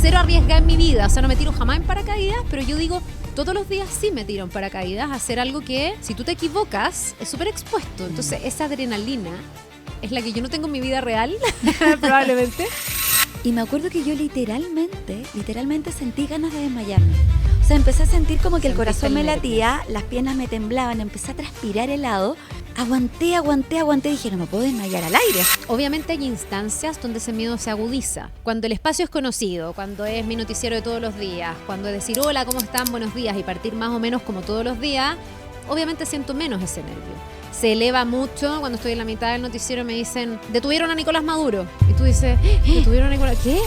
cero arriesgada en mi vida, o sea, no me tiro jamás en paracaídas, pero yo digo, todos los días sí me tiro en paracaídas a hacer algo que, si tú te equivocas, es súper expuesto. Entonces, esa adrenalina es la que yo no tengo en mi vida real, probablemente. Y me acuerdo que yo literalmente sentí ganas de desmayarme. O sea, empecé a sentir como que el corazón me latía, las piernas me temblaban, empecé a transpirar helado. Aguanté, dije, no me puedo desmayar al aire. Obviamente hay instancias donde ese miedo se agudiza. Cuando el espacio es conocido, cuando es mi noticiero de todos los días, cuando es decir, hola, ¿cómo están? Buenos días, y partir más o menos como todos los días, obviamente siento menos ese nervio. Se eleva mucho cuando estoy en la mitad del noticiero y me dicen, detuvieron a Nicolás Maduro. Y tú dices, ¿detuvieron a Nicolás? ¿Qué?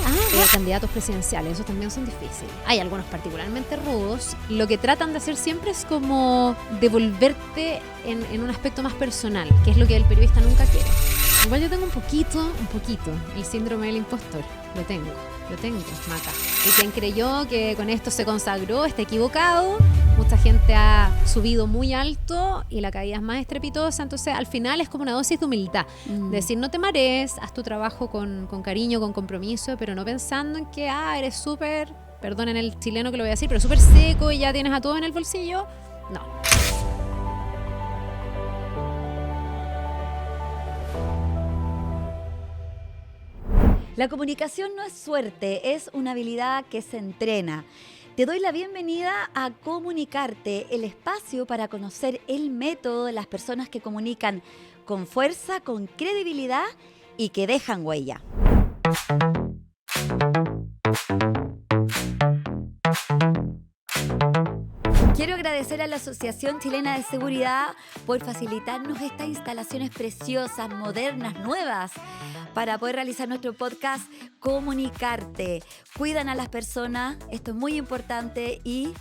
Candidatos presidenciales, esos también son difíciles. Hay algunos particularmente rudos. Lo que tratan de hacer siempre es como devolverte en un aspecto más personal, que es lo que el periodista nunca quiere. Igual yo tengo un poquito, el síndrome del impostor. Lo tengo, Maca. Y quien creyó que con esto se consagró está equivocado. Mucha gente ha subido muy alto y la caída es más estrepitosa. Entonces, al final es como una dosis de humildad. Decir, no te marees, haz tu trabajo con cariño, con compromiso, pero no pensando en que eres súper, perdonen el chileno que lo voy a decir, pero súper seco y ya tienes a todo en el bolsillo. No. La comunicación no es suerte, es una habilidad que se entrena. Te doy la bienvenida a Comunicarte, el espacio para conocer el método de las personas que comunican con fuerza, con credibilidad y que dejan huella. Quiero agradecer a la Asociación Chilena de Seguridad por facilitarnos estas instalaciones preciosas, modernas, nuevas, para poder realizar nuestro podcast Comunicarte. Cuidan a las personas, esto es muy importante y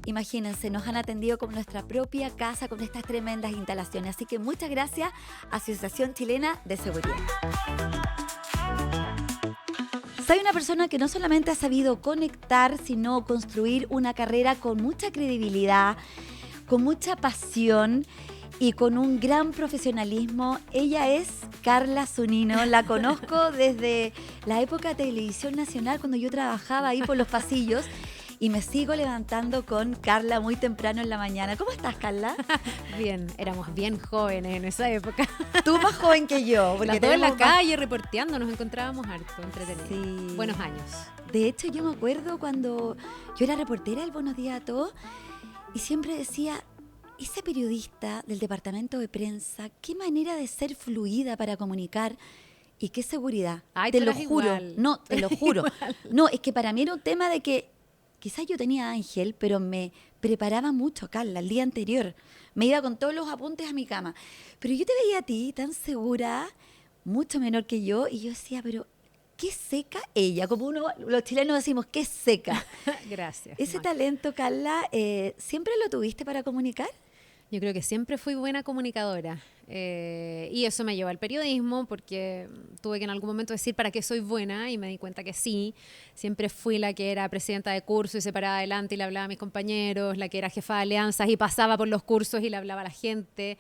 imagínense, nos han atendido como nuestra propia casa con estas tremendas instalaciones. Así que muchas gracias, Asociación Chilena de Seguridad. Soy una persona que no solamente ha sabido conectar, sino construir una carrera con mucha credibilidad, con mucha pasión y con un gran profesionalismo. Ella es Carla Zunino, la conozco desde la época de Televisión Nacional, cuando yo trabajaba ahí por los pasillos. Y me sigo levantando con Carla muy temprano en la mañana. ¿Cómo estás, Carla? Bien, éramos bien jóvenes en esa época. Tú más joven que yo. Porque todo en la calle reporteando, nos encontrábamos harto, entretenidos. Sí. Buenos años. De hecho, yo me acuerdo cuando yo era reportera del Buenos Días a Todos y siempre decía, ese periodista del departamento de prensa, qué manera de ser fluida para comunicar y qué seguridad. Ay, te lo juro. Igual. No, te lo juro. No, es que para mí era un tema de que quizás yo tenía Ángel, pero me preparaba mucho, Carla, el día anterior. Me iba con todos los apuntes a mi cama. Pero yo te veía a ti tan segura, mucho menor que yo, y yo decía, pero qué seca ella. Como los chilenos decimos, qué seca. Gracias. Ese Maca. talento, Carla, ¿siempre lo tuviste para comunicar? Yo creo que siempre fui buena comunicadora y eso me llevó al periodismo porque tuve que en algún momento decir para qué soy buena y me di cuenta que sí. Siempre fui la que era presidenta de curso y se paraba adelante y le hablaba a mis compañeros, la que era jefa de alianzas y pasaba por los cursos y le hablaba a la gente.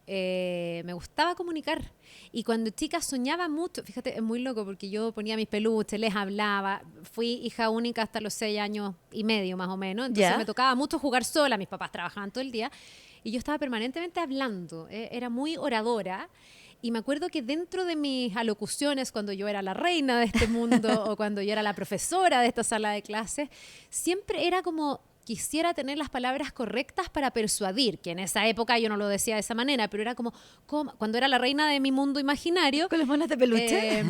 Me gustaba comunicar y cuando chica soñaba mucho, fíjate, es muy loco porque yo ponía mis peluches, les hablaba, fui hija única hasta los 6 años y medio más o menos, entonces me tocaba mucho jugar sola, mis papás trabajaban todo el día y yo estaba permanentemente hablando, era muy oradora. Y me acuerdo que dentro de mis alocuciones, cuando yo era la reina de este mundo o cuando yo era la profesora de esta sala de clases, siempre era como quisiera tener las palabras correctas para persuadir, que en esa época yo no lo decía de esa manera, pero era como cuando era la reina de mi mundo imaginario. ¿Con los monos de peluche?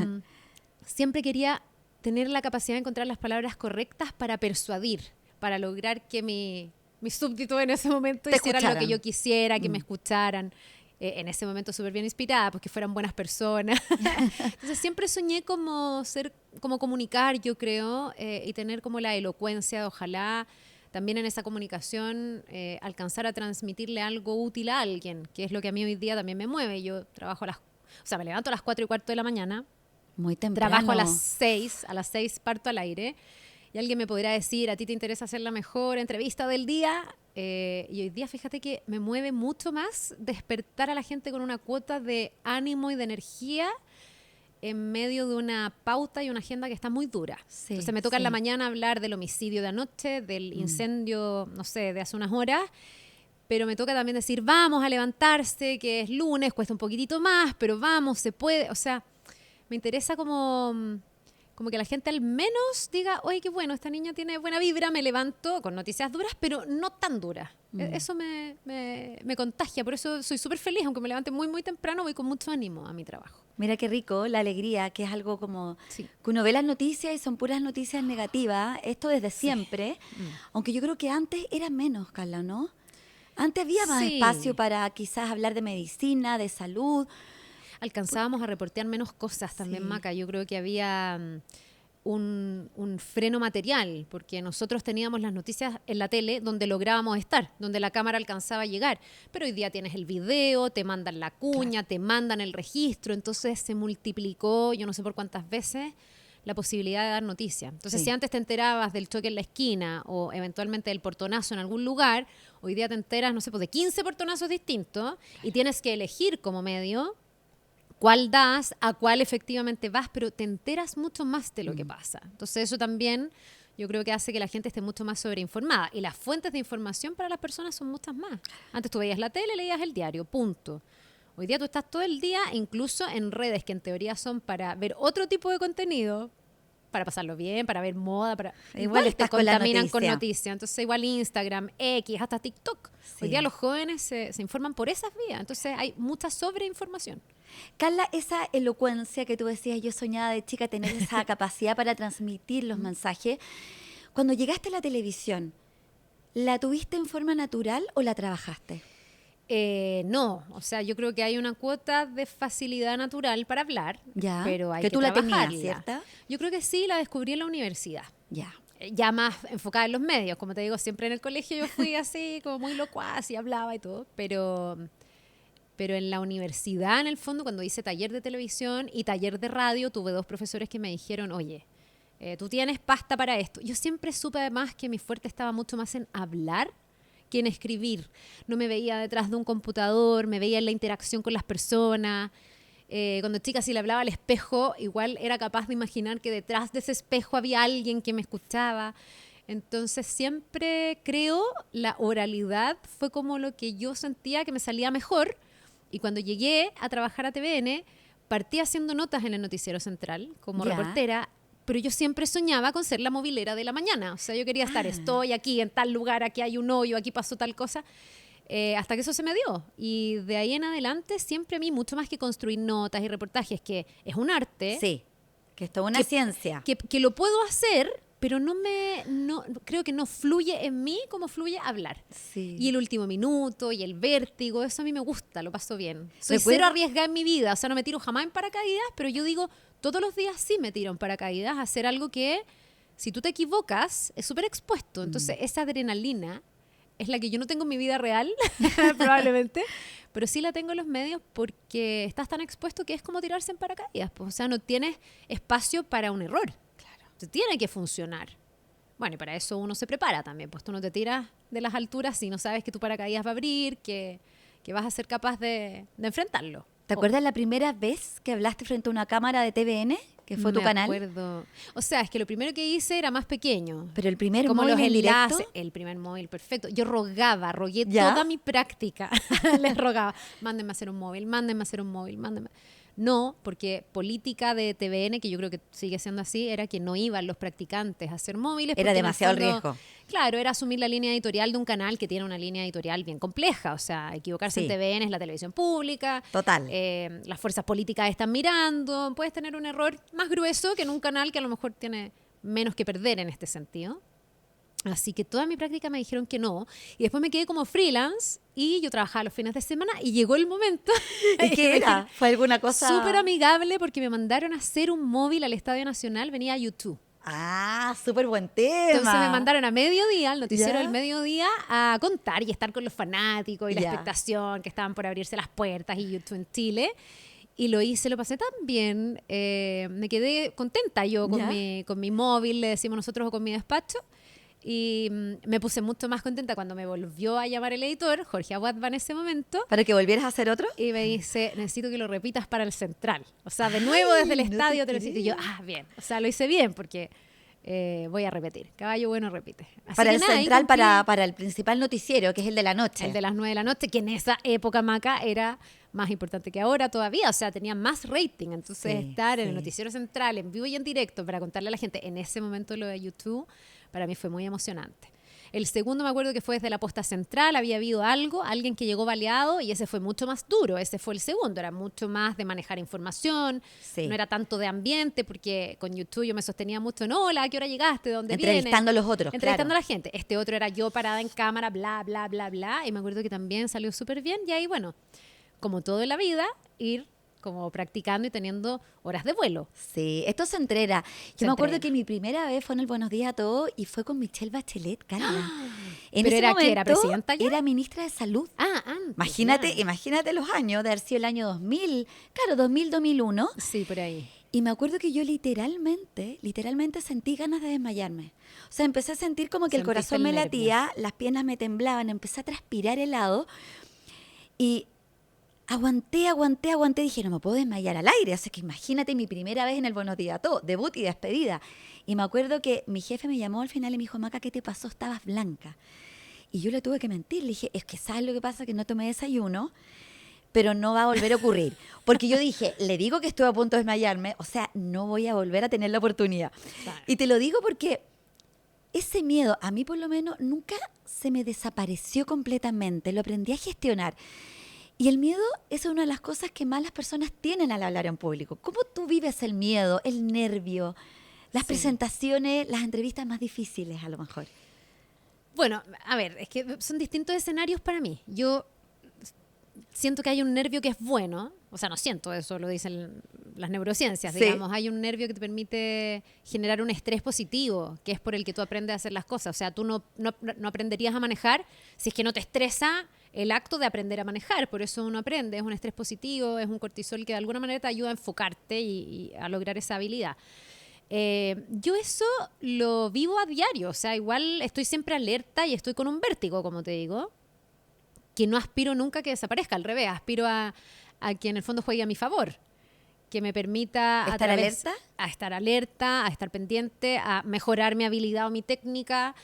Siempre quería tener la capacidad de encontrar las palabras correctas para persuadir, para lograr que mi súbdito en ese momento hicieran lo que yo quisiera, que me escucharan. En ese momento súper bien inspirada, pues que fueran buenas personas. Entonces siempre soñé como comunicar, yo creo, y tener como la elocuencia, ojalá también en esa comunicación alcanzar a transmitirle algo útil a alguien, que es lo que a mí hoy día también me mueve. Yo trabajo me levanto a las 4:15 de la mañana. Muy temprano. Trabajo a las 6 parto al aire. Y alguien me podrá decir, ¿a ti te interesa hacer la mejor entrevista del día? Y hoy día, fíjate que me mueve mucho más despertar a la gente con una cuota de ánimo y de energía en medio de una pauta y una agenda que está muy dura. Sí, Entonces me toca en la sí. mañana hablar del homicidio de anoche, del incendio, no sé, de hace unas horas, pero me toca también decir, vamos a levantarse, que es lunes, cuesta un poquitito más, pero vamos, se puede. O sea, me interesa como que la gente al menos diga, oye, qué bueno, esta niña tiene buena vibra, me levanto con noticias duras, pero no tan duras. Eso me contagia, por eso soy súper feliz, aunque me levante muy, muy temprano, voy con mucho ánimo a mi trabajo. Mira qué rico, la alegría, que es algo como Sí. que uno ve las noticias y son puras noticias negativas, esto desde siempre, aunque yo creo que antes era menos, Carla, ¿no? Antes había más Sí. espacio para quizás hablar de medicina, de salud. Alcanzábamos a reportear menos cosas también, Sí. Maca. Yo creo que había un freno material, porque nosotros teníamos las noticias en la tele donde lográbamos estar, donde la cámara alcanzaba a llegar. Pero hoy día tienes el video, te mandan la cuña, te mandan el registro, entonces se multiplicó, yo no sé por cuántas veces, la posibilidad de dar noticias. Entonces, Sí. si antes te enterabas del choque en la esquina o eventualmente del portonazo en algún lugar, hoy día te enteras, no sé, pues de 15 portonazos distintos y tienes que elegir como medio cuál das, a cuál efectivamente vas, pero te enteras mucho más de lo que pasa. Entonces eso también yo creo que hace que la gente esté mucho más sobreinformada. Y las fuentes de información para las personas son muchas más. Antes tú veías la tele, leías el diario, punto. Hoy día tú estás todo el día, incluso en redes que en teoría son para ver otro tipo de contenido, para pasarlo bien, para ver moda, para Igual te estás con la contaminan con noticia. noticias. Entonces igual Instagram, X, hasta TikTok. Sí. Hoy día los jóvenes se informan por esas vías. Entonces hay mucha sobreinformación. Carla, esa elocuencia que tú decías, yo soñaba de chica tener esa capacidad para transmitir los mensajes. Cuando llegaste a la televisión, ¿la tuviste en forma natural o la trabajaste? No, o sea, yo creo que hay una cuota de facilidad natural para hablar, Ya, pero hay que que tú la tenías, trabajarla. ¿cierta? Yo creo que sí, la descubrí en la universidad. Ya. Ya más enfocada en los medios, como te digo, siempre en el colegio yo fui así, como muy locuaz y hablaba y todo, pero en la universidad, en el fondo, cuando hice taller de televisión y taller de radio, tuve 2 profesores que me dijeron, oye, tú tienes pasta para esto. Yo siempre supe además que mi fuerte estaba mucho más en hablar que en escribir. No me veía detrás de un computador, me veía en la interacción con las personas. Cuando chica, si le hablaba al espejo, igual era capaz de imaginar que detrás de ese espejo había alguien que me escuchaba. Entonces siempre creo la oralidad fue como lo que yo sentía que me salía mejor. Y cuando llegué a trabajar a TVN, partí haciendo notas en el Noticiero Central como Ya. reportera, pero yo siempre soñaba con ser la movilera de la mañana. O sea, yo quería estar, estoy aquí en tal lugar, aquí hay un hoyo, aquí pasó tal cosa. Hasta que eso se me dio. Y de ahí en adelante, siempre a mí, mucho más que construir notas y reportajes, que es un arte, Sí, que es toda una Que- ciencia. que lo puedo hacer, pero creo que no fluye en mí como fluye hablar. Sí. Y el último minuto y el vértigo, eso a mí me gusta, lo paso bien. Soy Recuerda- cero arriesgada en mi vida, o sea, no me tiro jamás en paracaídas, pero yo digo, todos los días sí me tiro en paracaídas a hacer algo que, si tú te equivocas, es súper expuesto. Entonces, esa adrenalina es la que yo no tengo en mi vida real, probablemente, pero sí la tengo en los medios porque estás tan expuesto que es como tirarse en paracaídas. Pues, o sea, no tienes espacio para un error. Claro. Te tiene que funcionar. Bueno, y para eso uno se prepara también, pues tú no te tiras de las alturas si no sabes que tu paracaídas va a abrir, que vas a ser capaz de enfrentarlo. ¿Te acuerdas la primera vez que hablaste frente a una cámara de TVN, que fue tu Me canal? acuerdo. O sea, es que lo primero que hice era más pequeño. Pero el primer Como móvil los en directo. enlaces, el primer móvil, perfecto. Yo rogué ¿Ya? toda mi práctica. Les rogaba, mándenme a hacer un móvil, mándenme a hacer un móvil, mándenme. No, porque política de TVN, que yo creo que sigue siendo así, era que no iban los practicantes a hacer móviles. Era porque en el demasiado el fondo, riesgo. Claro, era asumir la línea editorial de un canal que tiene una línea editorial bien compleja. O sea, equivocarse Sí. en TVN es la televisión pública. Total. Las fuerzas políticas están mirando. Puedes tener un error más grueso que en un canal que a lo mejor tiene menos que perder en este sentido. Así que toda mi práctica me dijeron que no. Y después me quedé como freelance y yo trabajaba los fines de semana y llegó el momento. ¿Y qué era? ¿Fue alguna cosa? Súper amigable porque me mandaron a hacer un móvil al Estadio Nacional, venía a YouTube. Ah, súper buen tema. Entonces me mandaron a mediodía, al noticiero ¿Ya? del mediodía, a contar y estar con los fanáticos y la Ya. expectación que estaban por abrirse las puertas y YouTube en Chile. Y lo hice, lo pasé tan bien. Me quedé contenta yo ¿Ya? con mi móvil, le decimos nosotros, o con mi despacho. y me puse mucho más contenta cuando me volvió a llamar el editor, Jorge Aguadba en ese momento, ¿Para que volvieras a hacer otro? y me dice, necesito que lo repitas para el Central. O sea, de nuevo desde el no estadio te te lo necesito. Y yo, bien. O sea, lo hice bien porque voy a repetir. Caballo bueno repite. Así Para que el nada, ahí Central, cumplí para el principal noticiero, que es el de la noche. el de las 9 de la noche, que en esa época, Maca, era más importante que ahora todavía. O sea, tenía más rating. Entonces, Sí, estar en el sí. noticiero central, en vivo y en directo, para contarle a la gente en ese momento lo de YouTube, para mí fue muy emocionante. El segundo me acuerdo que fue desde la posta central, había habido algo, alguien que llegó baleado y ese fue mucho más duro, ese fue el segundo, era mucho más de manejar información, Sí. no era tanto de ambiente, porque con YouTube yo me sostenía mucho, no, hola, ¿a qué hora llegaste? ¿De dónde Entrevistando vienes? a los otros, Entrevistando claro. a la gente. Este otro era yo parada en cámara, bla, bla, bla, bla, y me acuerdo que también salió súper bien y ahí, bueno, como todo en la vida, ir como practicando y teniendo horas de vuelo. Sí, esto se entrena. Yo Se me acuerdo entrena. que mi primera vez fue en el Buenos Días a Todos y fue con Michelle Bachelet, Carla. En ¿Pero ese era qué? momento ¿Era presidenta ya? era ministra de Salud. Antes, Imagínate, ya. imagínate los años, de haber sido el año 2000, claro, 2000, 2001. Sí, por ahí. Y me acuerdo que yo literalmente sentí ganas de desmayarme. O sea, empecé a sentir como que el Sentiste corazón el me nervio. latía, las piernas me temblaban, empecé a transpirar helado y aguanté. Dije, no me puedo desmayar al aire. Así que imagínate mi primera vez en el Buenos Días a Todos, debut y despedida. Y me acuerdo que mi jefe me llamó al final y me dijo, Maca, ¿qué te pasó? Estabas blanca. Y yo le tuve que mentir. Le dije, es que ¿sabes lo que pasa? Que no tomé desayuno, pero no va a volver a ocurrir. Porque yo dije, le digo que estoy a punto de desmayarme, o sea, no voy a volver a tener la oportunidad. Claro. Y te lo digo porque ese miedo, a mí por lo menos, nunca se me desapareció completamente. Lo aprendí a gestionar. Y el miedo es una de las cosas que más las personas tienen al hablar en público. ¿Cómo tú vives el miedo, el nervio, las Sí. presentaciones, las entrevistas más difíciles a lo mejor? Bueno, a ver, es que son distintos escenarios para mí. Yo siento que hay un nervio que es bueno, o sea, no siento eso, lo dicen las neurociencias, Sí. digamos, hay un nervio que te permite generar un estrés positivo, que es por el que tú aprendes a hacer las cosas. O sea, tú no aprenderías a manejar si es que no te estresa el acto de aprender a manejar, por eso uno aprende, es un estrés positivo, es un cortisol que de alguna manera te ayuda a enfocarte y a lograr esa habilidad. Yo eso lo vivo a diario, o sea, igual estoy siempre alerta y estoy con un vértigo, como te digo, que no aspiro nunca a que desaparezca, al revés, aspiro a que en el fondo juegue a mi favor, que me permita a ¿Estar alerta? a estar alerta, a estar pendiente, a mejorar mi habilidad o mi técnica,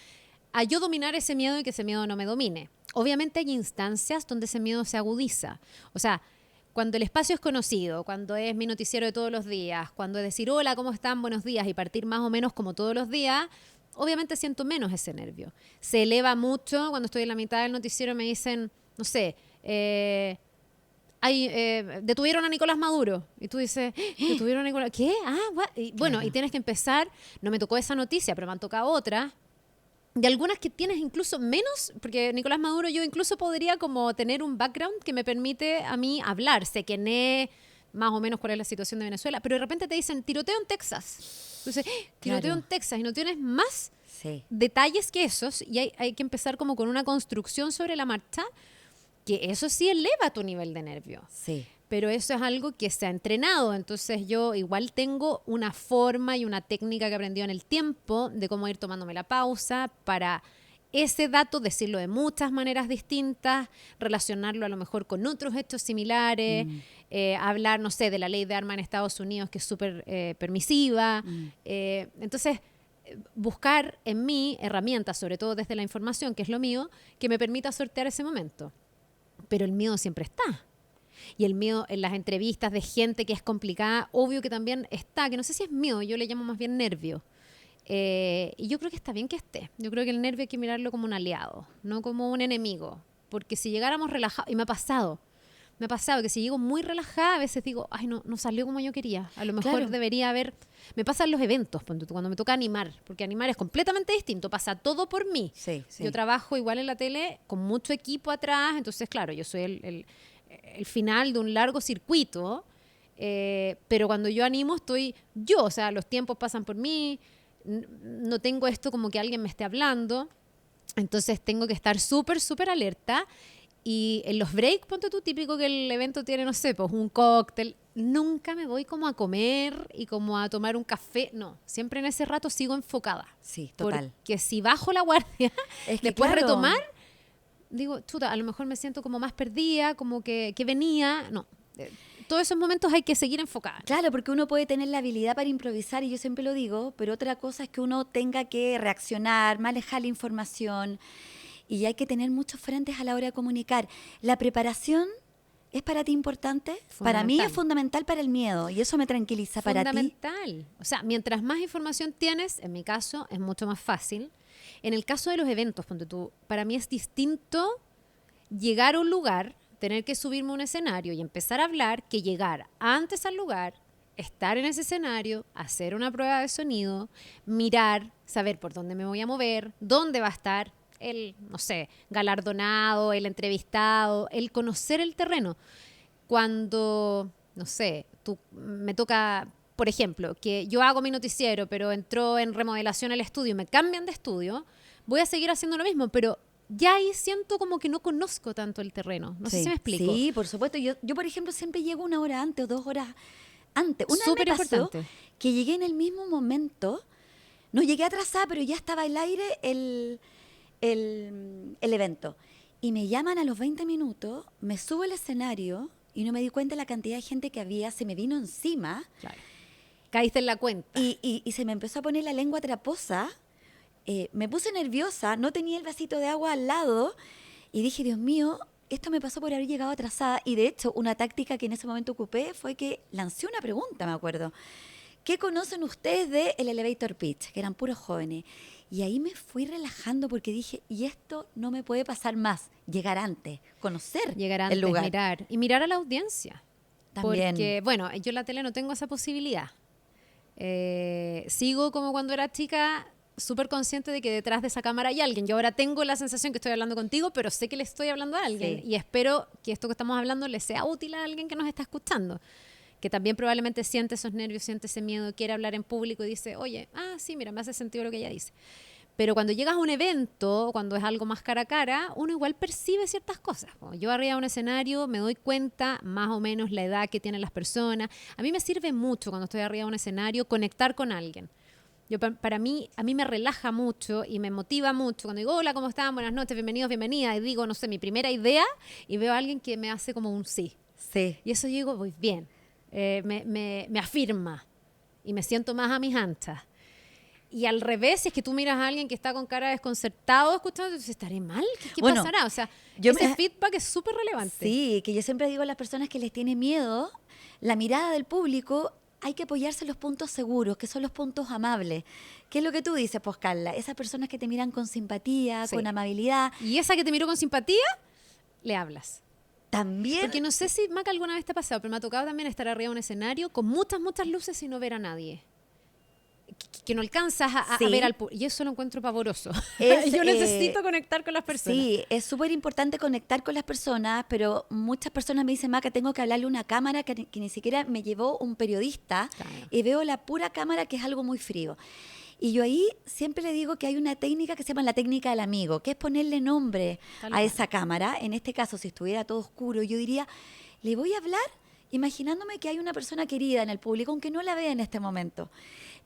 a yo dominar ese miedo y que ese miedo no me domine. Obviamente hay instancias donde ese miedo se agudiza, o sea, cuando el espacio es conocido, cuando es mi noticiero de todos los días, cuando es decir, hola, ¿cómo están? Buenos días, y partir más o menos como todos los días, obviamente siento menos ese nervio. Se eleva mucho cuando estoy en la mitad del noticiero y me dicen, no sé, detuvieron a Nicolás Maduro. Y tú dices, ¿detuvieron a Nicolás? ¿Qué? Y, bueno, Claro. y tienes que empezar, no me tocó esa noticia, pero me han tocado otras, de algunas que tienes incluso menos, porque Nicolás Maduro yo incluso podría como tener un background que me permite a mí hablar, sé quién es, más o menos cuál es la situación de Venezuela, pero de repente te dicen tiroteo en Texas. Entonces, tiroteo Claro. en Texas y no tienes más Sí. detalles que esos y hay que empezar como con una construcción sobre la marcha, que eso sí eleva tu nivel de nervio. Sí. Pero eso es algo que se ha entrenado, entonces yo igual tengo una forma y una técnica que he aprendido en el tiempo de cómo ir tomándome la pausa para ese dato decirlo de muchas maneras distintas, relacionarlo a lo mejor con otros hechos similares, hablar, no sé, de la ley de armas en Estados Unidos que es súper permisiva. Entonces, buscar en mí herramientas, sobre todo desde la información, que es lo mío, que me permita sortear ese momento. Pero el miedo siempre está. Y el miedo en las entrevistas de gente que es complicada, obvio que también está, que no sé si es miedo, yo le llamo más bien nervio. Y yo creo que está bien que esté. Yo creo que el nervio hay que mirarlo como un aliado, no como un enemigo. Porque si llegáramos relajados, y me ha pasado que si llego muy relajada, a veces digo, ay, no salió como yo quería. A lo mejor Claro. debería haber... Me pasa en los eventos, ponte tú, cuando me toca animar, porque animar es completamente distinto, pasa todo por mí. Sí, sí. Yo trabajo igual en la tele con mucho equipo atrás, entonces, claro, yo soy el final de un largo circuito, pero cuando yo animo estoy yo, o sea, los tiempos pasan por mí, no tengo esto como que alguien me esté hablando, entonces tengo que estar súper, súper alerta. Y en los breaks, ponte tú, típico que el evento tiene, no sé, pues un cóctel, nunca me voy como a comer y como a tomar un café. No, siempre en ese rato sigo enfocada. Sí, total. Porque si bajo la guardia, Es que después claro, retomar, digo, chuta, a lo mejor me siento como más perdida, como que venía. No, todos esos momentos hay que seguir enfocada. Claro, porque uno puede tener la habilidad para improvisar, y yo siempre lo digo, pero otra cosa es que uno tenga que reaccionar, manejar la información, y hay que tener muchos frentes a la hora de comunicar. La preparación es para ti importante. Para mí es fundamental para el miedo, y eso me tranquiliza. Para ti. Fundamental. O sea, mientras más información tienes, en mi caso, es mucho más fácil. En el caso de los eventos, ponte tú, para mí es distinto llegar a un lugar, tener que subirme a un escenario y empezar a hablar, que llegar antes al lugar, estar en ese escenario, hacer una prueba de sonido, mirar, saber por dónde me voy a mover, dónde va a estar el, no sé, galardonado, el entrevistado, el conocer el terreno. Cuando, no sé, me toca, por ejemplo, que yo hago mi noticiero, pero entró en remodelación el estudio y me cambian de estudio, voy a seguir haciendo lo mismo, pero ya ahí siento como que no conozco tanto el terreno. No sé si me explico. Sí, por supuesto. Yo, por ejemplo, siempre llego 1 hora antes o 2 horas antes. Una Súper vez me pasó importante. que llegué en el mismo momento, no llegué atrasada, pero ya estaba al aire el evento. Y me llaman a los 20 minutos, me subo al escenario y no me di cuenta de la cantidad de gente que había, se me vino encima. Claro. Caíste en la cuenta. Y se me empezó a poner la lengua traposa. Me puse nerviosa, no tenía el vasito de agua al lado y dije, Dios mío, esto me pasó por haber llegado atrasada. Y de hecho, una táctica que en ese momento ocupé fue que lancé una pregunta, me acuerdo. ¿Qué conocen ustedes del elevator pitch? Que eran puros jóvenes. Y ahí me fui relajando porque dije, y esto no me puede pasar más. Llegar antes, conocer Llegar antes, el lugar. mirar. Y mirar a la audiencia. También. Porque, bueno, yo en la tele no tengo esa posibilidad. Sigo como cuando era chica, súper consciente de que detrás de esa cámara hay alguien. Yo ahora tengo la sensación que estoy hablando contigo, pero sé que le estoy hablando a alguien. Sí. Y espero que esto que estamos hablando le sea útil a alguien que nos está escuchando. Que también probablemente siente esos nervios, siente ese miedo, quiere hablar en público y dice, oye, sí, mira, me hace sentido lo que ella dice. Pero cuando llegas a un evento, cuando es algo más cara a cara, uno igual percibe ciertas cosas. Yo arriba de un escenario me doy cuenta más o menos la edad que tienen las personas. A mí me sirve mucho cuando estoy arriba de un escenario conectar con alguien. A mí me relaja mucho y me motiva mucho. Cuando digo, hola, ¿cómo están? Buenas noches, bienvenidos, bienvenida. Y digo, no sé, mi primera idea y veo a alguien que me hace como un sí. Sí. Y eso yo digo, voy bien. Me afirma y me siento más a mis anchas. Y al revés, si es que tú miras a alguien que está con cara desconcertado escuchando, entonces estaré mal, ¿qué pasará? O sea, ese feedback es súper relevante. Sí, que yo siempre digo a las personas que les tiene miedo, la mirada del público, hay que apoyarse en los puntos seguros, que son los puntos amables. ¿Qué es lo que tú dices, pues, Carla? Esas personas que te miran con simpatía, Sí. con amabilidad. Y esa que te miró con simpatía, le hablas. También. Porque no sé si, Maca, alguna vez te ha pasado, pero me ha tocado también estar arriba de un escenario con muchas, muchas luces y no ver a nadie. Que no alcanzas a ver al público. Y eso lo encuentro pavoroso. Yo necesito conectar con las personas. Sí, es súper importante conectar con las personas, pero muchas personas me dicen, Maca, tengo que hablarle a una cámara que ni siquiera me llevó un periodista, Claro. y veo la pura cámara, que es algo muy frío. Y yo ahí siempre le digo que hay una técnica que se llama la técnica del amigo, que es ponerle nombre Tal a cual. esa cámara. En este caso, si estuviera todo oscuro, yo diría, le voy a hablar imaginándome que hay una persona querida en el público, aunque no la vea en este momento.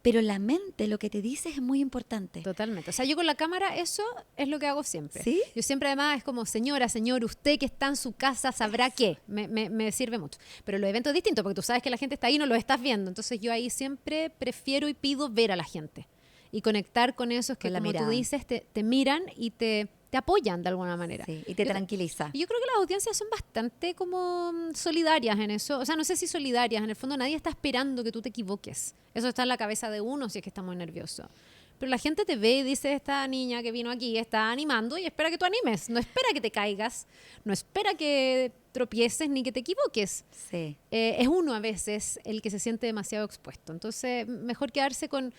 Pero la mente, lo que te dice, es muy importante. Totalmente. O sea, yo con la cámara, eso es lo que hago siempre. ¿Sí? Yo siempre además es como, señora, señor, usted que está en su casa sabrá qué. Me sirve mucho. Pero los eventos es distinto, porque tú sabes que la gente está ahí y no lo estás viendo. Entonces yo ahí siempre prefiero y pido ver a la gente. Y conectar con esos que, Con la como mirada. tú dices, te miran y te apoyan de alguna manera. Sí, y te tranquiliza. Y yo creo que las audiencias son bastante como solidarias en eso. O sea, no sé si solidarias. En el fondo nadie está esperando que tú te equivoques. Eso está en la cabeza de uno si es que está muy nervioso. Pero la gente te ve y dice, esta niña que vino aquí está animando y espera que tú animes. No espera que te caigas, no espera que tropieces ni que te equivoques. Sí. Es uno a veces el que se siente demasiado expuesto. Entonces, mejor quedarse con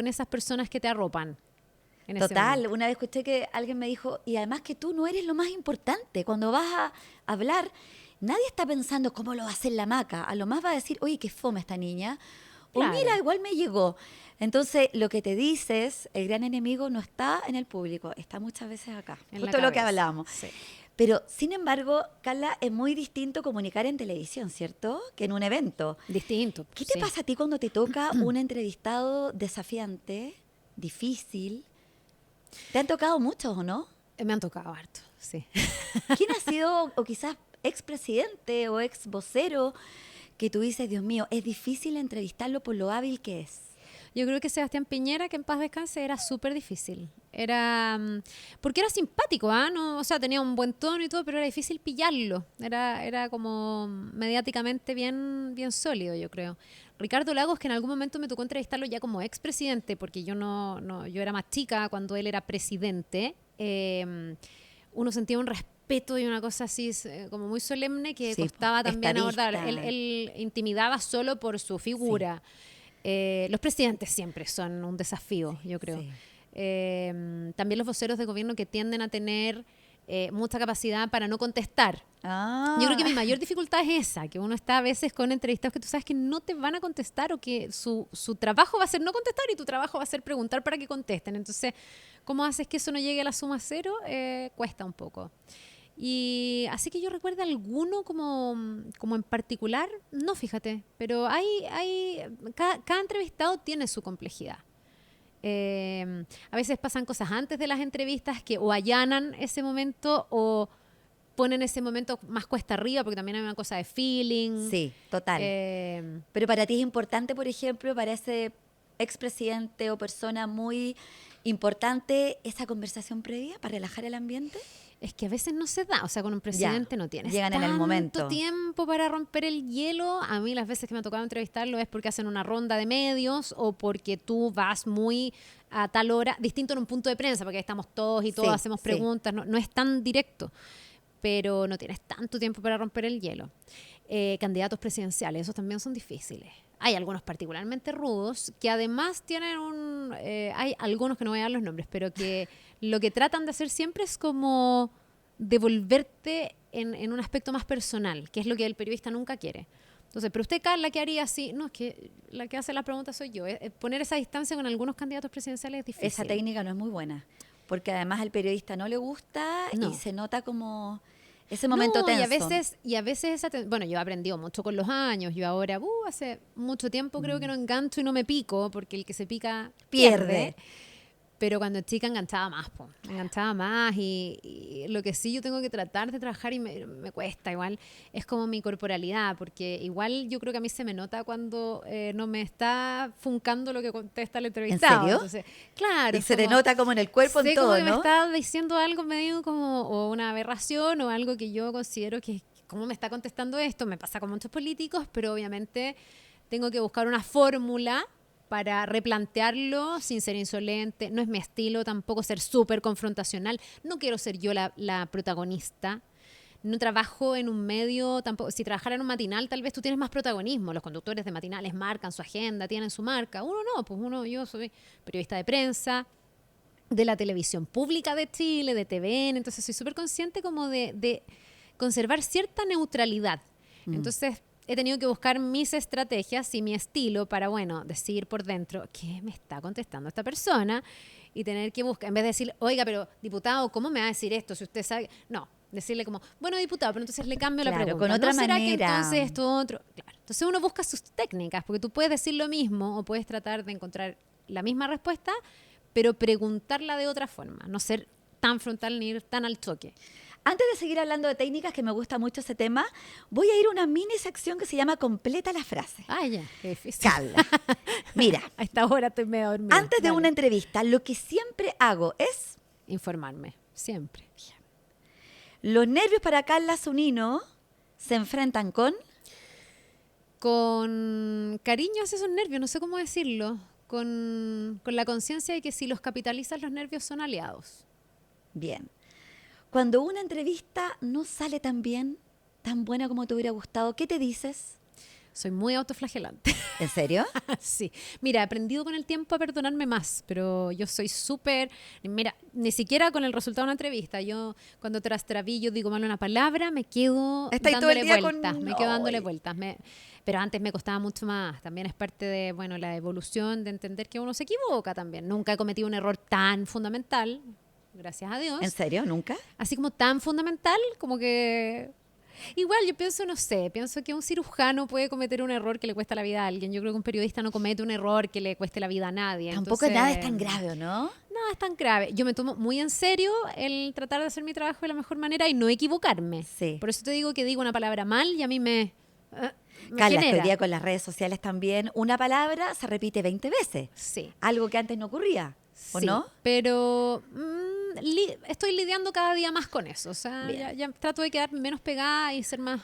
esas personas que te arropan. En ese Total, momento. una vez escuché que alguien me dijo, y además que tú no eres lo más importante. Cuando vas a hablar, nadie está pensando cómo lo va a hacer la Maca. A lo más va a decir, oye, qué fome esta niña. Claro. O mira, igual me llegó. Entonces, lo que te dices, el gran enemigo no está en el público, está muchas veces acá. En la Justo lo que cabeza. hablábamos. Sí. Pero, sin embargo, Carla, es muy distinto comunicar en televisión, ¿cierto? Que en un evento. Distinto. ¿Qué te Sí. pasa a ti cuando te toca un entrevistado desafiante, difícil? ¿Te han tocado muchos o no? Me han tocado harto, sí. ¿Quién ha sido, o quizás expresidente o ex vocero, que tú dices, Dios mío, es difícil entrevistarlo por lo hábil que es? Yo creo que Sebastián Piñera, que en paz descanse, era súper difícil. Era porque era simpático, ¿ah? No, o sea, tenía un buen tono y todo, pero era difícil pillarlo. Era como mediáticamente bien sólido, yo creo. Ricardo Lagos, que en algún momento me tocó entrevistarlo ya como expresidente, porque yo yo era más chica cuando él era presidente. Uno sentía un respeto y una cosa así como muy solemne que Sí, costaba también estadista. abordar. Él intimidaba solo por su figura. Los presidentes siempre son un desafío, yo creo. Sí. También los voceros de gobierno que tienden a tener mucha capacidad para no contestar. Ah. Yo creo que mi mayor dificultad es esa, que uno está a veces con entrevistados que tú sabes que no te van a contestar o que su trabajo va a ser no contestar y tu trabajo va a ser preguntar para que contesten. Entonces, ¿cómo haces que eso no llegue a la suma cero? Cuesta un poco. Y así que yo recuerdo alguno como en particular, no, fíjate, pero cada entrevistado tiene su complejidad. A veces pasan cosas antes de las entrevistas que o allanan ese momento o ponen ese momento más cuesta arriba, porque también hay una cosa de feeling. Sí, total. Pero para ti es importante, por ejemplo, para ese expresidente o persona muy importante, esa conversación previa para relajar el ambiente. Es que a veces no se da, o sea, con un presidente no tienes llegan en el momento. tanto tiempo para romper el hielo. A mí las veces que me ha tocado entrevistarlo es porque hacen una ronda de medios o porque tú vas muy a tal hora, distinto en un punto de prensa, porque ahí estamos todos y todos hacemos preguntas, no es tan directo, pero no tienes tanto tiempo para romper el hielo. Candidatos presidenciales, esos también son difíciles. Hay algunos particularmente rudos que además tienen hay algunos que no voy a dar los nombres, pero que lo que tratan de hacer siempre es como devolverte en un aspecto más personal, que es lo que el periodista nunca quiere. Entonces, pero usted, Carla, ¿qué haría así? No, es que la que hace la pregunta soy yo. Poner esa distancia con algunos candidatos presidenciales es difícil. Esa técnica no es muy buena, porque además al periodista no le gusta y se nota como ese momento tenso. Y a veces bueno, yo he aprendido mucho con los años. Yo ahora, hace mucho tiempo creo que no engancho y no me pico, porque el que se pica pierde. Pero cuando chica enganchaba más y lo que sí yo tengo que tratar de trabajar y me cuesta igual es como mi corporalidad, porque igual yo creo que a mí se me nota cuando no me está funcando lo que contesta el entrevistado. ¿En serio? Entonces, claro. Y se te nota como en el cuerpo, en todo, como que ¿no? me está diciendo algo medio como o una aberración o algo que yo considero que ¿cómo me está contestando esto? Me pasa con muchos políticos, pero obviamente tengo que buscar una fórmula para replantearlo sin ser insolente. No es mi estilo tampoco ser súper confrontacional. No quiero ser yo la protagonista. No trabajo en un medio tampoco. Si trabajara en un matinal, tal vez tú tienes más protagonismo. Los conductores de matinales marcan su agenda, tienen su marca. Uno no, pues yo soy periodista de prensa, de la televisión pública de Chile, de TVN. Entonces soy súper consciente como de conservar cierta neutralidad. Entonces he tenido que buscar mis estrategias y mi estilo para, decir por dentro, ¿qué me está contestando esta persona? Y tener que buscar, en vez de decir, oiga, pero diputado, ¿cómo me va a decir esto si usted sabe? No, decirle como, bueno, diputado, pero entonces le cambio la pregunta. Con otra ¿No será manera. que entonces esto otro? Claro. Entonces uno busca sus técnicas, porque tú puedes decir lo mismo o puedes tratar de encontrar la misma respuesta, pero preguntarla de otra forma, no ser tan frontal ni ir tan al choque. Antes de seguir hablando de técnicas, que me gusta mucho ese tema, voy a ir a una mini sección que se llama Completa la frase. Ay, ya, qué difícil. Carla, mira. A esta hora estoy medio dormida. Antes de una entrevista, lo que siempre hago es informarme, siempre. Los nervios para Carla Zunino se enfrentan con cariño hacia esos nervios, no sé cómo decirlo, con la conciencia de que si los capitalizas los nervios son aliados. Bien. Cuando una entrevista no sale tan bien, tan buena como te hubiera gustado, ¿qué te dices? Soy muy autoflagelante. ¿En serio? Sí. Mira, he aprendido con el tiempo a perdonarme más, pero yo soy súper... Mira, ni siquiera con el resultado de una entrevista. Yo, cuando trastrabillo, digo mal una palabra, me quedo dándole vueltas. Me quedo dándole vueltas. Pero antes me costaba mucho más. También es parte de, la evolución, de entender que uno se equivoca también. Nunca he cometido un error tan fundamental. gracias a Dios. ¿En serio? ¿Nunca? Así como tan fundamental, como que... Igual yo pienso, no sé, pienso que un cirujano puede cometer un error que le cuesta la vida a alguien. Yo creo que un periodista no comete un error que le cueste la vida a nadie. Tampoco Entonces, nada es tan grave, ¿o no? nada es tan grave. Yo me tomo muy en serio el tratar de hacer mi trabajo de la mejor manera y no equivocarme. Sí. Por eso te digo que digo una palabra mal y a mí me Carla, que hoy genera. día con las redes sociales también, una palabra se repite 20 veces. Sí. Algo que antes no ocurría, ¿o Sí, no? pero estoy lidiando cada día más con eso. O sea, Bien. ya trato de quedar menos pegada y ser más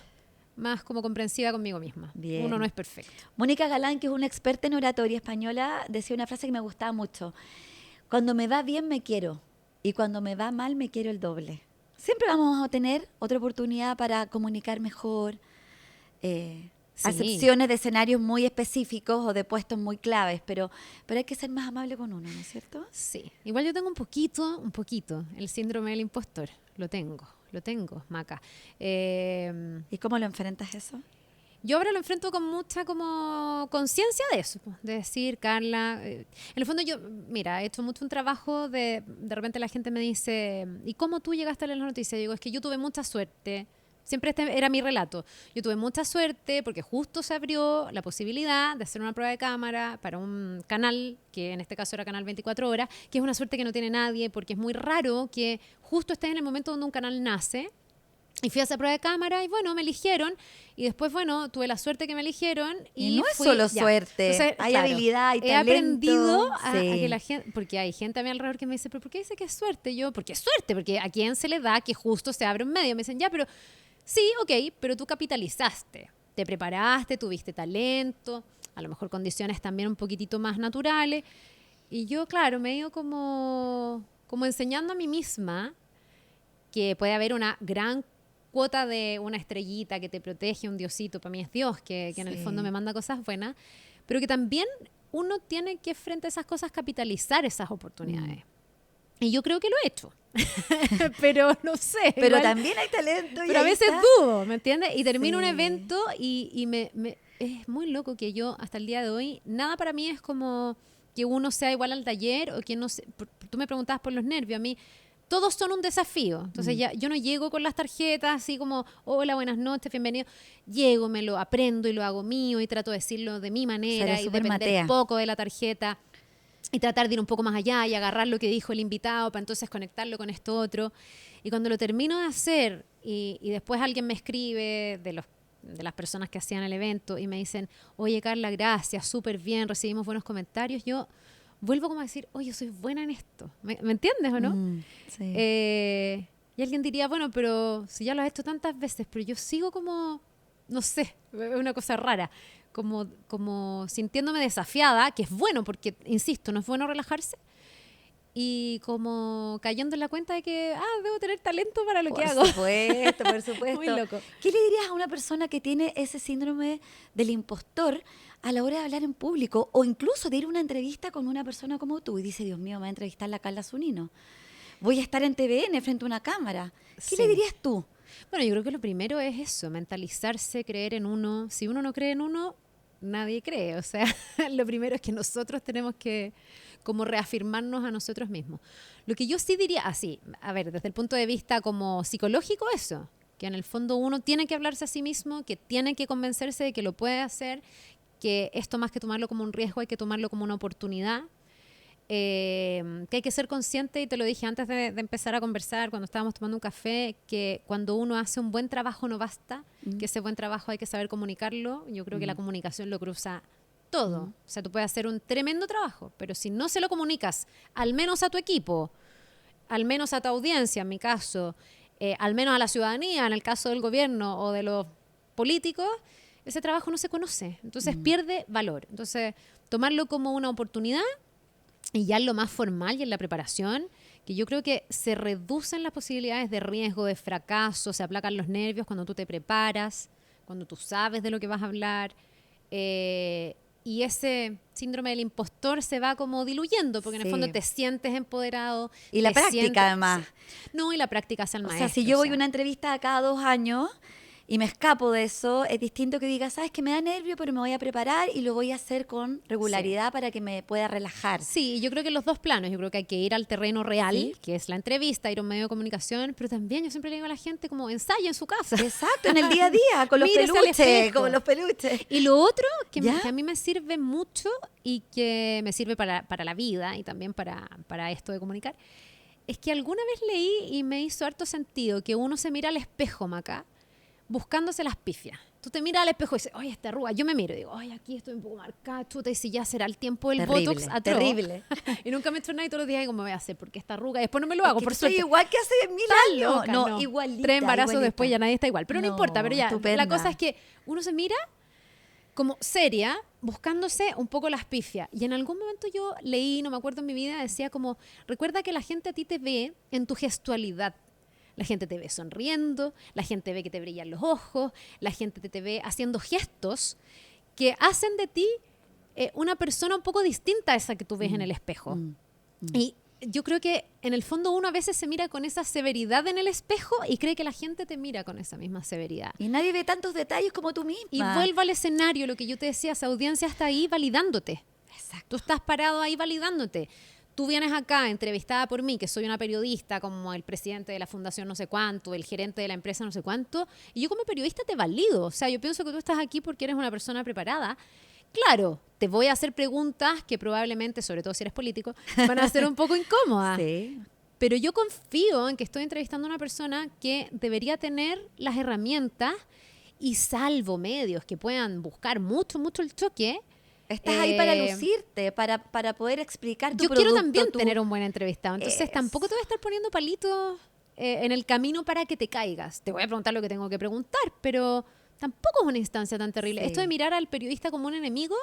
como comprensiva conmigo misma. Bien. Uno no es perfecto. Mónica Galán, que es una experta en oratoria española, decía una frase que me gustaba mucho. Cuando me va bien me quiero y cuando me va mal me quiero el doble. Siempre vamos a tener otra oportunidad para comunicar mejor, Sí. acepciones de escenarios muy específicos o de puestos muy claves, pero hay que ser más amable con uno, ¿no es cierto? Sí. Igual yo tengo un poquito, el síndrome del impostor. Lo tengo, Maca. ¿Y cómo lo enfrentas eso? Yo ahora lo enfrento con mucha como conciencia de eso, po, de decir, Carla, en el fondo yo, mira, he hecho mucho un trabajo de repente la gente me dice, ¿y cómo tú llegaste a leer las noticias? Yo digo, es que yo tuve mucha suerte, siempre este era mi relato, yo tuve mucha suerte porque justo se abrió la posibilidad de hacer una prueba de cámara para un canal, que en este caso era Canal 24 Horas, que es una suerte que no tiene nadie, porque es muy raro que justo estés en el momento donde un canal nace. Y fui a esa prueba de cámara y bueno, me eligieron. Y después, bueno, tuve la suerte que me eligieron. Y no es fui- solo ya. suerte, Entonces, hay claro, habilidad, hay he talento. aprendido a Sí. que la gente, porque hay gente a mi alrededor que me dice, ¿pero por qué dice que es suerte? Yo, porque es suerte, porque a quién se le da que justo se abre un medio. Me dicen, ya, pero sí, ok, pero tú capitalizaste, te preparaste, tuviste talento, a lo mejor condiciones también un poquitito más naturales. Y yo, claro, me he ido como enseñando a mí misma que puede haber una gran cuota de una estrellita que te protege, un diosito, para mí es Dios, que en el Sí. fondo me manda cosas buenas, pero que también uno tiene que frente a esas cosas capitalizar esas oportunidades. Y yo creo que lo he hecho, pero no sé. Pero igual- también hay talento. y pero a ahí veces está. dudo, ¿me entiendes? Y termino un Sí. evento y es muy loco que yo hasta el día de hoy, nada para mí es como que uno sea igual al taller o que no sé, tú me preguntabas por los nervios, a mí todos son un desafío. Entonces ya yo no llego con las tarjetas así como, hola, buenas noches, bienvenido. Llego, me lo aprendo y lo hago mío y trato de decirlo de mi manera Eres y súper depender matea. poco de la tarjeta y tratar de ir un poco más allá y agarrar lo que dijo el invitado para entonces conectarlo con esto otro. Y cuando lo termino de hacer y después alguien me escribe de las personas que hacían el evento y me dicen, oye Carla, gracias, súper bien, recibimos buenos comentarios, yo vuelvo como a decir, oye, soy buena en esto. ¿Me entiendes o no? Sí. Y alguien diría, bueno, pero si ya lo has hecho tantas veces, pero yo sigo como, no sé, es una cosa rara, como sintiéndome desafiada, que es bueno, porque, insisto, no es bueno relajarse, y como cayendo en la cuenta de que, debo tener talento para lo que hago. Por supuesto, por supuesto. Muy loco. ¿Qué le dirías a una persona que tiene ese síndrome del impostor a la hora de hablar en público o incluso de ir a una entrevista con una persona como tú y dice, Dios mío, me va a entrevistar la Carla Zunino? Voy a estar en TVN frente a una cámara. ¿Qué Sí. le dirías tú? Bueno, yo creo que lo primero es eso, mentalizarse, creer en uno. Si uno no cree en uno, nadie cree. O sea, lo primero es que nosotros tenemos que como reafirmarnos a nosotros mismos. Lo que yo sí diría, así, a ver, desde el punto de vista como psicológico, eso, que en el fondo uno tiene que hablarse a sí mismo, que tiene que convencerse de que lo puede hacer, que esto más que tomarlo como un riesgo hay que tomarlo como una oportunidad. Que hay que ser consciente, y te lo dije antes de empezar a conversar, cuando estábamos tomando un café, que cuando uno hace un buen trabajo no basta, que ese buen trabajo hay que saber comunicarlo. Yo creo que la comunicación lo cruza todo. O sea, tú puedes hacer un tremendo trabajo, pero si no se lo comunicas, al menos a tu equipo, al menos a tu audiencia, en mi caso, al menos a la ciudadanía, en el caso del gobierno o de los políticos, ese trabajo no se conoce. Entonces pierde valor. Entonces, tomarlo como una oportunidad. Y ya en lo más formal y en la preparación, que yo creo que se reducen las posibilidades de riesgo, de fracaso, se aplacan los nervios cuando tú te preparas, cuando tú sabes de lo que vas a hablar. Y ese síndrome del impostor se va como diluyendo, porque en el Sí. fondo te sientes empoderado. Y la te práctica, además. No, y la práctica es el O maestro. sea, si yo voy o a sea. una entrevista cada 2 años y me escapo de eso, es distinto que diga, sabes que me da nervio, pero me voy a preparar y lo voy a hacer con regularidad para que me pueda relajar. Sí, yo creo que en los dos planos, yo creo que hay que ir al terreno real, Sí. que es la entrevista, ir a un medio de comunicación, pero también yo siempre le digo a la gente como ensaya en su casa. Exacto, en el día a día, con los Mírese al peluches, espejo. con los peluches. Y lo otro ¿Ya? que a mí me sirve mucho y que me sirve para la vida y también para esto de comunicar, es que alguna vez leí y me hizo harto sentido que uno se mira al espejo, Maca, buscándose las pifias. Tú te miras al espejo y dices, oye, esta arruga. Yo me miro y digo, oye, aquí estoy un poco marcada, chuta, y si ya será el tiempo del Terrible, Botox atroz. terrible. Y nunca me he hecho nada y todos los días digo, me voy a hacer porque esta arruga. Y después no me lo hago, Que por soy suerte. igual que hace 1000 Está años. loca, No, igualita. 3 embarazos igualita. después ya nadie está igual. Pero no No, importa, pero ya. estupenda. La cosa es que uno se mira como seria, buscándose un poco las pifias. Y en algún momento yo leí, no me acuerdo en mi vida, decía como, recuerda que la gente a ti te ve en tu gestualidad. La gente te ve sonriendo, la gente ve que te brillan los ojos, la gente te ve haciendo gestos que hacen de ti una persona un poco distinta a esa que tú ves en el espejo. Y yo creo que en el fondo uno a veces se mira con esa severidad en el espejo y cree que la gente te mira con esa misma severidad. Y nadie ve tantos detalles como tú misma. Y vuelvo al escenario, lo que yo te decía, esa audiencia está ahí validándote. Exacto. Tú estás parado ahí validándote. Tú vienes acá entrevistada por mí, que soy una periodista como el presidente de la fundación no sé cuánto, el gerente de la empresa no sé cuánto, y yo como periodista te valido. O sea, yo pienso que tú estás aquí porque eres una persona preparada. Claro, te voy a hacer preguntas que probablemente, sobre todo si eres político, van a ser un poco incómodas. Sí. Pero yo confío en que estoy entrevistando a una persona que debería tener las herramientas y salvo medios que puedan buscar mucho, mucho el choque. Estás ahí para lucirte, para poder explicar tu Yo producto. quiero también tener un buen entrevistado. Entonces Eso. tampoco te voy a estar poniendo palitos en el camino para que te caigas. Te voy a preguntar lo que tengo que preguntar, pero tampoco es una instancia tan terrible. Sí. Esto de mirar al periodista como un enemigo,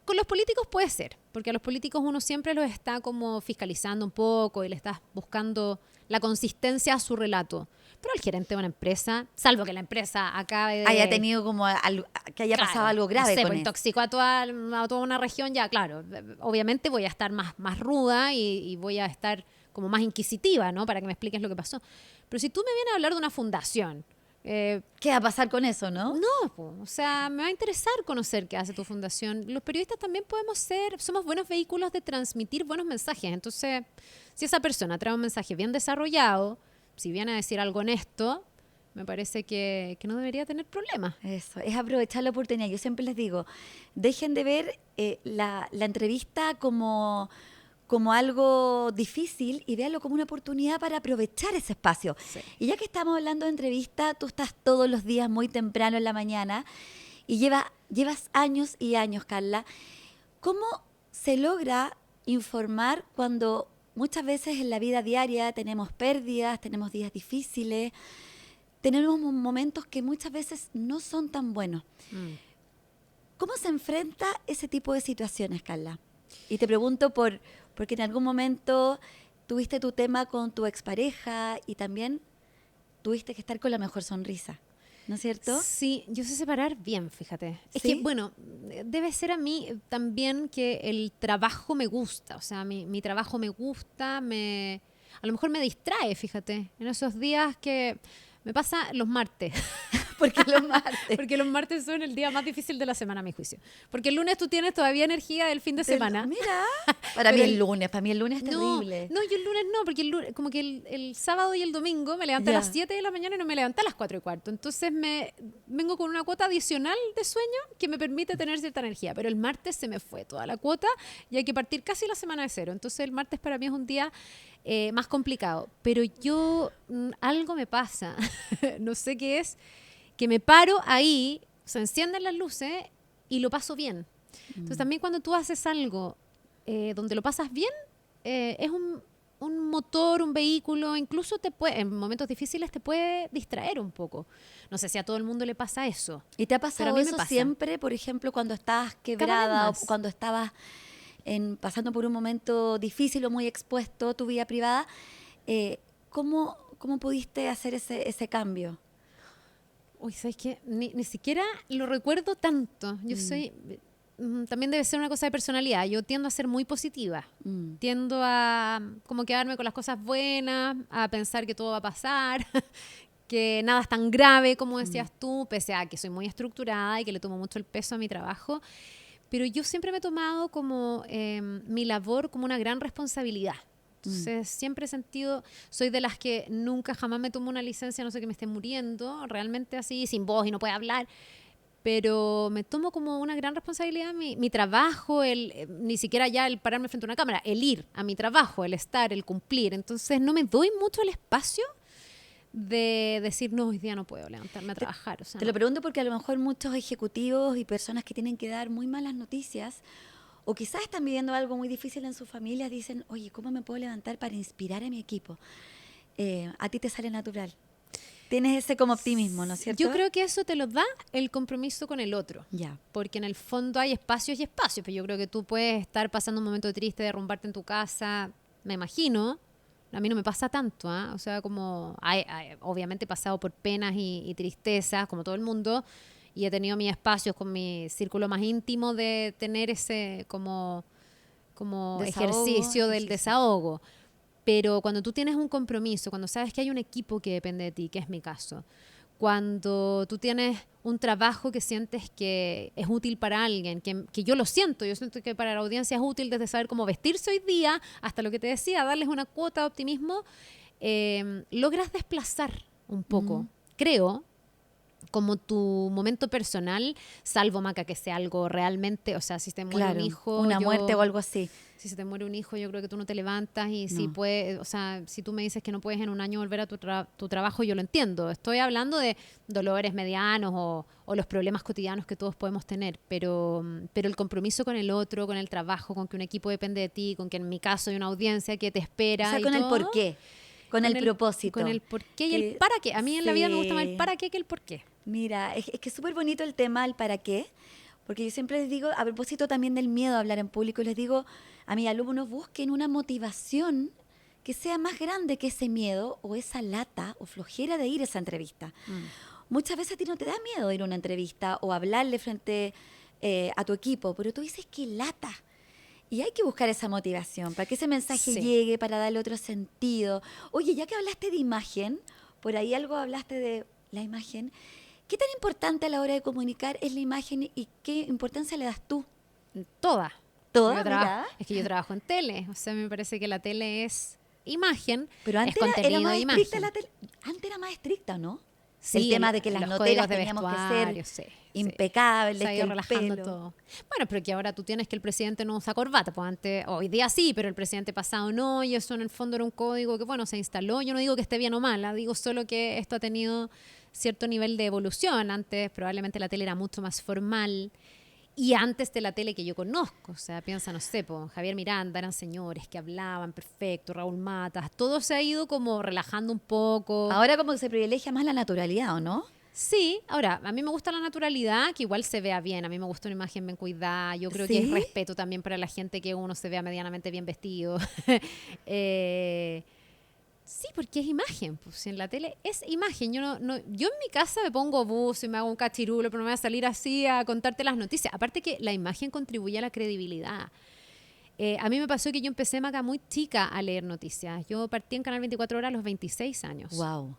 con los políticos puede ser, porque a los políticos uno siempre los está como fiscalizando un poco y le estás buscando la consistencia a su relato. Pero al gerente de una empresa, salvo que la empresa acabe de... haya tenido como que haya pasado algo grave no sé, con pues eso. intoxicó a toda una región, ya claro, obviamente voy a estar más ruda y voy a estar como más inquisitiva, ¿no? Para que me expliques lo que pasó. Pero si tú me vienes a hablar de una fundación, ¿Qué va a pasar con eso, no? no, po, o sea, me va a interesar conocer qué hace tu fundación. Los periodistas también somos buenos vehículos de transmitir buenos mensajes. Entonces, si esa persona trae un mensaje bien desarrollado, si viene a decir algo honesto, me parece que no debería tener problemas. Eso, es aprovechar la oportunidad. Yo siempre les digo, dejen de ver la entrevista como algo difícil y véanlo como una oportunidad para aprovechar ese espacio. Sí. Y ya que estamos hablando de entrevista, tú estás todos los días muy temprano en la mañana y llevas años y años, Carla. ¿Cómo se logra informar cuando muchas veces en la vida diaria tenemos pérdidas, tenemos días difíciles, tenemos momentos que muchas veces no son tan buenos? ¿Cómo se enfrenta ese tipo de situaciones, Carla? Y te pregunto porque en algún momento tuviste tu tema con tu expareja y también tuviste que estar con la mejor sonrisa, ¿no es cierto? Sí, yo sé separar bien, fíjate. Es ¿Sí? que, bueno, debe ser a mí también que el trabajo me gusta. O sea, mi trabajo me gusta, a lo mejor me distrae, fíjate. En esos días que me pasa los martes. Porque los martes. Porque los martes son el día más difícil de la semana, a mi juicio. Porque el lunes tú tienes todavía energía del fin de semana. Mira, para mí el lunes es terrible. No, yo el lunes no, porque el lunes, como que el sábado y el domingo me levanté a Ya. las 7 de la mañana y no me levanté a las 4:15. Entonces vengo con una cuota adicional de sueño que me permite tener cierta energía. Pero el martes se me fue toda la cuota y hay que partir casi la semana de cero. Entonces el martes para mí es un día más complicado. Pero algo me pasa, no sé qué es, que me paro ahí, se encienden las luces y lo paso bien. Entonces también cuando tú haces algo donde lo pasas bien, es un motor, un vehículo, incluso en momentos difíciles te puede distraer un poco. No sé si a todo el mundo le pasa eso. ¿Y te ha Pero pasado a mí me eso pasa. siempre, por ejemplo, cuando estabas Cada quebrada vez o más. cuando estabas pasando por un momento difícil o muy expuesto, tu vida privada? ¿Cómo pudiste hacer ese cambio? Uy, ¿sabes qué? Ni siquiera lo recuerdo tanto. Yo soy... también debe ser una cosa de personalidad. Yo tiendo a ser muy positiva. Tiendo a como quedarme con las cosas buenas, a pensar que todo va a pasar, que nada es tan grave como decías tú, pese a que soy muy estructurada y que le tomo mucho el peso a mi trabajo. Pero yo siempre me he tomado como mi labor como una gran responsabilidad. Entonces, siempre he sentido, soy de las que nunca jamás me tomo una licencia, no sé, que me esté muriendo, realmente así, sin voz y no puedo hablar. Pero me tomo como una gran responsabilidad mi trabajo, ni siquiera ya el pararme frente a una cámara, el ir a mi trabajo, el estar, el cumplir. Entonces no me doy mucho el espacio de decir, no, hoy día no puedo levantarme a trabajar. O sea, Te lo pregunto porque a lo mejor muchos ejecutivos y personas que tienen que dar muy malas noticias o quizás están viviendo algo muy difícil en sus familias, dicen, oye, ¿cómo me puedo levantar para inspirar a mi equipo? A ti te sale natural. Tienes ese como optimismo, ¿no es cierto? yo creo que eso te lo da el compromiso con el otro. Ya. Porque en el fondo hay espacios y espacios. Pero yo creo que tú puedes estar pasando un momento triste, derrumbarte en tu casa, me imagino. A mí no me pasa tanto, ¿ah? O sea, como obviamente he pasado por penas y tristezas, como todo el mundo, y he tenido mis espacios con mi círculo más íntimo de tener ese como ejercicio del desahogo. Pero cuando tú tienes un compromiso, cuando sabes que hay un equipo que depende de ti, que es mi caso, cuando tú tienes un trabajo que sientes que es útil para alguien, que yo siento que para la audiencia es útil desde saber cómo vestirse hoy día hasta lo que te decía, darles una cuota de optimismo, logras desplazar un poco, creo, como tu momento personal, salvo, Maca, que sea algo realmente, o sea, si te muere un hijo... una muerte o algo así. Si se te muere un hijo, yo creo que tú no te levantas y No. si puedes, o sea, si tú me dices que no puedes en un año volver a tu trabajo, yo lo entiendo. Estoy hablando de dolores medianos o los problemas cotidianos que todos podemos tener, pero el compromiso con el otro, con el trabajo, con que un equipo depende de ti, con que en mi caso hay una audiencia que te espera. O sea, y con todo, el porqué, con el propósito. Con el porqué y el para qué. A mí en la vida me gusta más el para qué que el porqué. Mira, es que es súper bonito el tema, el para qué, porque yo siempre les digo, a propósito también del miedo a hablar en público, les digo a mis alumnos, busquen una motivación que sea más grande que ese miedo o esa lata o flojera de ir a esa entrevista. Muchas veces a ti no te da miedo ir a una entrevista o hablarle frente a tu equipo, pero tú dices que lata. Y hay que buscar esa motivación para que ese mensaje llegue, para darle otro sentido. Oye, ya que hablaste de imagen, por ahí algo hablaste de la imagen, ¿qué tan importante a la hora de comunicar es la imagen y qué importancia le das tú? Toda. ¿Toda? Es que yo trabajo en tele, o sea, me parece que la tele es imagen, pero antes es contenido era más de estricta imagen. la tele. Antes era más estricta, ¿no? Sí, el tema de que las los noteras códigos de teníamos que vestuario, ser sí. impecables, Se ha que ido el relajando pelo. todo. Bueno, pero que ahora tú tienes que el presidente no usa corbata. Pues antes, hoy día sí, pero el presidente pasado no, y eso en el fondo era un código que, bueno, se instaló. Yo no digo que esté bien o mal, digo solo que esto ha tenido cierto nivel de evolución. Antes probablemente la tele era mucho más formal. Y antes de la tele que yo conozco, o sea, piensa, no sé, pues, Javier Miranda, eran señores que hablaban perfecto, Raúl Matas, todo se ha ido como relajando un poco. Ahora como que se privilegia más la naturalidad, ¿o no? Sí, ahora, a mí me gusta la naturalidad, que igual se vea bien, a mí me gusta una imagen bien cuidada, yo creo que es ¿Sí? respeto también para la gente que uno se vea medianamente bien vestido. Sí, porque es imagen, pues en la tele es imagen. Yo yo en mi casa me pongo buzo y me hago un cachirulo, pero no me voy a salir así a contarte las noticias. Aparte que la imagen contribuye a la credibilidad. A mí me pasó que yo empecé, Maca, muy chica a leer noticias. Yo partí en Canal 24 Horas a los 26 años. Wow.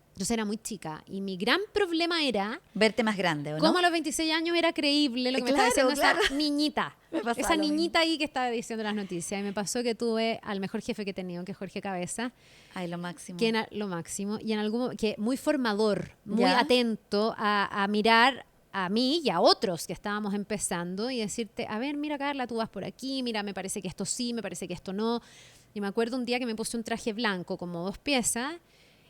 Entonces era muy chica. Y mi gran problema era Verte más grande, ¿o no? cómo a los 26 años era creíble lo que me Claro, estaba diciendo claro. esa niñita. Me pasaba Esa lo mismo. niñita ahí que estaba diciendo las noticias. Y me pasó que tuve al mejor jefe que he tenido, que es Jorge Cabeza, Ay, lo máximo. que era lo máximo. Y en que muy formador, muy ¿Ya? atento a mirar a mí y a otros que estábamos empezando y decirte, a ver, mira, Carla, tú vas por aquí, mira, me parece que esto sí, me parece que esto no. Y me acuerdo un día que me puse un traje blanco como 2 piezas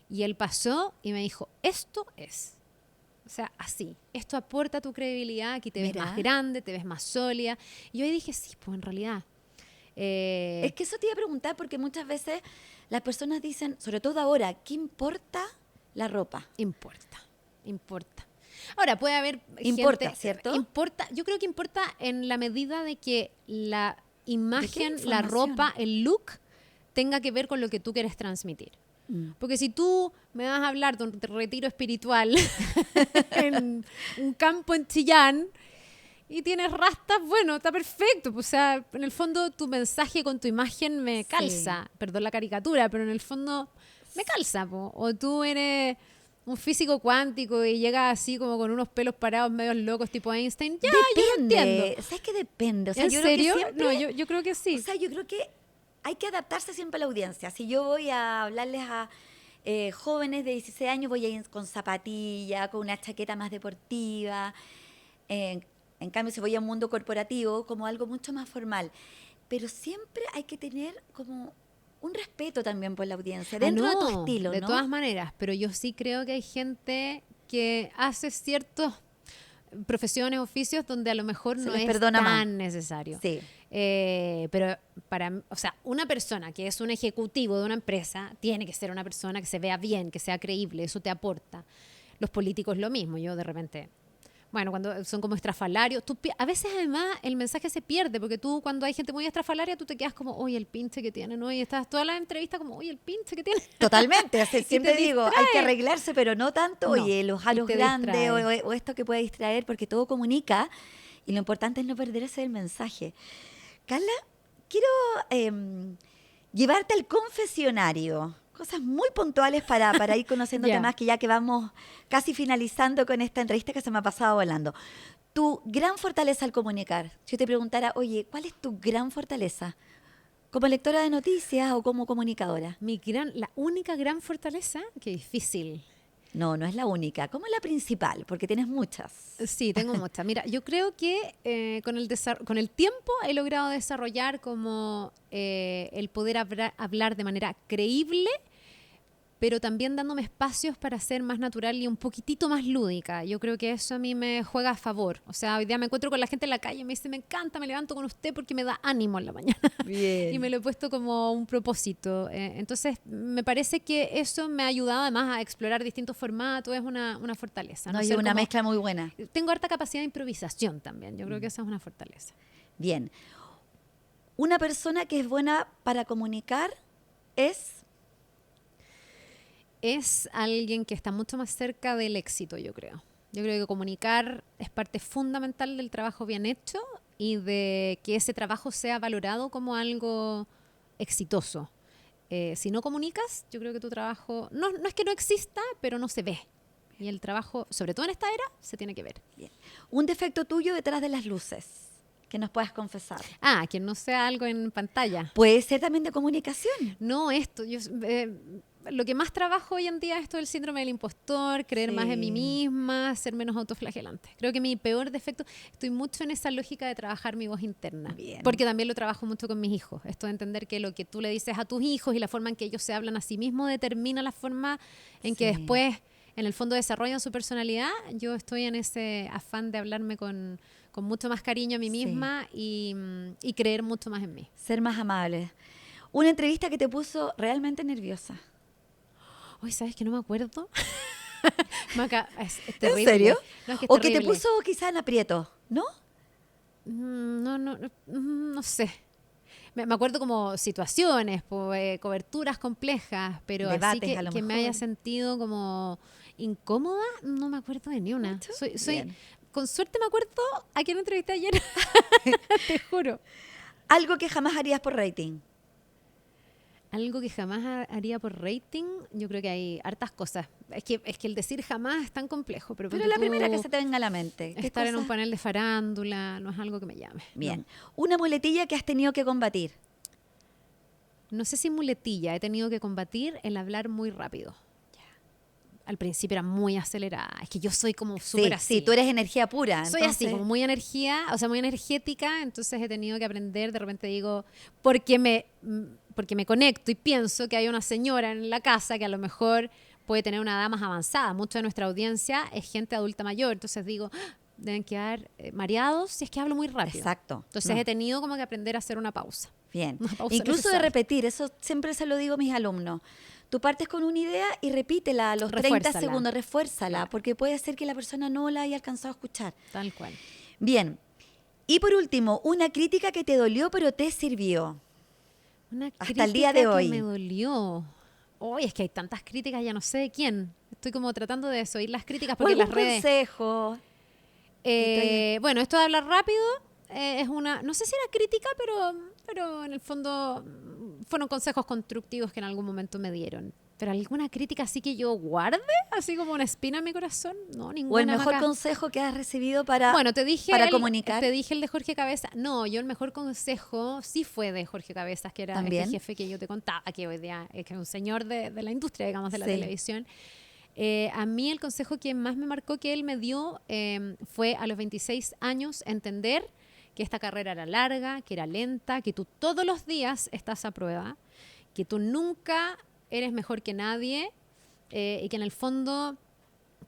y él pasó y me dijo, esto es. O sea, así. Esto aporta tu credibilidad, aquí te ves Mira. más grande, te ves más sólida. Y yo ahí dije, sí, pues en realidad. Es que eso te iba a preguntar porque muchas veces las personas dicen, sobre todo ahora, ¿qué importa la ropa? Importa. Ahora, puede haber Importa, gente, ¿cierto? Importa, yo creo que importa en la medida de que la imagen, la información? ropa, el look, tenga que ver con lo que tú quieres transmitir. Porque si tú me vas a hablar de un retiro espiritual en un campo en Chillán y tienes rastas, bueno, está perfecto. O sea, en el fondo tu mensaje con tu imagen me calza. Perdón la caricatura, pero en el fondo me calza. Po. O tú eres un físico cuántico y llega así como con unos pelos parados medios locos tipo Einstein, ya, yo lo Depende. entiendo. ¿Sabes qué depende? O sea, ¿En yo creo que serio? siempre- No, yo creo que sí. O sea, yo creo que hay que adaptarse siempre a la audiencia. Si yo voy a hablarles a jóvenes de 16 años, voy a ir con zapatilla, con una chaqueta más deportiva. En cambio, si voy a un mundo corporativo, como algo mucho más formal. Pero siempre hay que tener como un respeto también por la audiencia, dentro de tu No, estilo, de ¿no? todas maneras, pero yo sí creo que hay gente que hace ciertos profesiones, oficios donde a lo mejor Se no les es perdona más. tan necesario. Sí. Pero o sea, una persona que es un ejecutivo de una empresa tiene que ser una persona que se vea bien, que sea creíble, eso te aporta. Los políticos lo mismo, yo de repente. Bueno, cuando son como estrafalarios, a veces además el mensaje se pierde, porque tú cuando hay gente muy estrafalaria, tú te quedas como, oye, el pinche que tienen, oye, estás toda la entrevista como, oye, el pinche que tienen. Totalmente, o sea, Y siempre te digo, hay que distrae. arreglarse, pero no tanto, No, oye, los y halos te grandes distrae. o esto que puede distraer, porque todo comunica y lo importante es no perderse el mensaje. Carla, quiero llevarte al confesionario, cosas muy puntuales para ir conociéndote Ya. más, que ya que vamos casi finalizando con esta entrevista que se me ha pasado volando. Tu gran fortaleza al comunicar. Si yo te preguntara, oye, ¿cuál es tu gran fortaleza? ¿Como lectora de noticias o como comunicadora? La única gran fortaleza, qué difícil. No, no es la única. ¿Cómo es la principal? Porque tienes muchas. Sí, tengo muchas. Mira, yo creo que con el tiempo he logrado desarrollar como el poder hablar de manera creíble, pero también dándome espacios para ser más natural y un poquitito más lúdica. Yo creo que eso a mí me juega a favor. O sea, hoy día me encuentro con la gente en la calle y me dice, me encanta, me levanto con usted porque me da ánimo en la mañana. Bien. Y me lo he puesto como un propósito. Entonces, me parece que eso me ha ayudado además a explorar distintos formatos, es una fortaleza. No, y ser una como- mezcla muy buena. Tengo harta capacidad de improvisación también. Yo creo que esa es una fortaleza. Bien. Una persona que es buena para comunicar es... Es alguien que está mucho más cerca del éxito, yo creo. Yo creo que comunicar es parte fundamental del trabajo bien hecho y de que ese trabajo sea valorado como algo exitoso. Si no comunicas, yo creo que tu trabajo, no es que no exista, pero no se ve. Y el trabajo, sobre todo en esta era, se tiene que ver. Bien. Un defecto tuyo detrás de las luces que nos puedas confesar. Ah, que no sea algo en pantalla. Puede ser también de comunicación. No, lo que más trabajo hoy en día es esto del síndrome del impostor, creer más en mí Sí. misma, ser menos autoflagelante. Creo que mi peor defecto, estoy mucho en esa lógica de trabajar mi voz interna. Bien. Porque también lo trabajo mucho con mis hijos. Esto de entender que lo que tú le dices a tus hijos y la forma en que ellos se hablan a sí mismos determina la forma en que Sí. después, en el fondo, desarrollan su personalidad. Yo estoy en ese afán de hablarme con mucho más cariño a mí Sí. misma y creer mucho más en mí. Ser más amable. Una entrevista que te puso realmente nerviosa. Hoy, ¿sabes que no me acuerdo? Es ¿En terrible. serio? No, es que es O que te terrible. puso quizá en aprieto, ¿no? No sé. Me acuerdo como situaciones, coberturas complejas, pero así Debates, a lo que me mejor. haya sentido como incómoda, no me acuerdo de ni una. ¿Mucho? Soy, Bien. con suerte me acuerdo a quien entrevisté ayer, te juro. Algo que jamás harías por rating. Algo que jamás haría por rating, yo creo que hay hartas cosas. Es que el decir jamás es tan complejo, pero Pero ponte la tú, primera que se te venga a la mente. ¿Qué estar en un cosa? panel de farándula no es algo que me llame. Bien. Una muletilla que has tenido que combatir. No sé si muletilla, he tenido que combatir el hablar muy rápido. Al principio era muy acelerada. Es que yo soy como súper así. Sí, tú eres energía pura. Soy así, entonces- como muy muy energética, entonces he tenido que aprender, de repente digo, porque me conecto y pienso que hay una señora en la casa que a lo mejor puede tener una edad más avanzada. Mucha de nuestra audiencia es gente adulta mayor, entonces digo, "Ah, deben quedar mareados si es que hablo muy rápido". Exacto. Entonces No. he tenido como que aprender a hacer una pausa. Bien. Una pausa Incluso de necesaria. repetir, eso siempre se lo digo a mis alumnos. Tú partes con una idea y repítela a los 30 Refuérzala. segundos, refuérzala, Claro. porque puede ser que la persona no la haya alcanzado a escuchar. Tal cual. Bien. Y por último, una crítica que te dolió pero te sirvió. Una Hasta el día de crítica que hoy. me dolió. Hoy es que hay tantas críticas, ya no sé de quién. Estoy como tratando de desoír las críticas O porque algún las redes... consejo. Bueno, esto de hablar rápido es una... No sé si era crítica, pero en el fondo fueron consejos constructivos que en algún momento me dieron. Pero alguna crítica así que yo guarde, así como una espina en mi corazón, no, ninguna. ¿O el mejor Maca. consejo que has recibido para, Bueno, para comunicar? Te dije el de Jorge Cabezas. No, yo el mejor consejo sí fue de Jorge Cabezas, que era ¿También? este jefe que yo te contaba, que hoy día es que es un señor de la industria, digamos, de la Sí. televisión. A mí el consejo que más me marcó que él me dio fue a los 26 años entender que esta carrera era larga, que era lenta, que tú todos los días estás a prueba, que tú nunca eres mejor que nadie y que en el fondo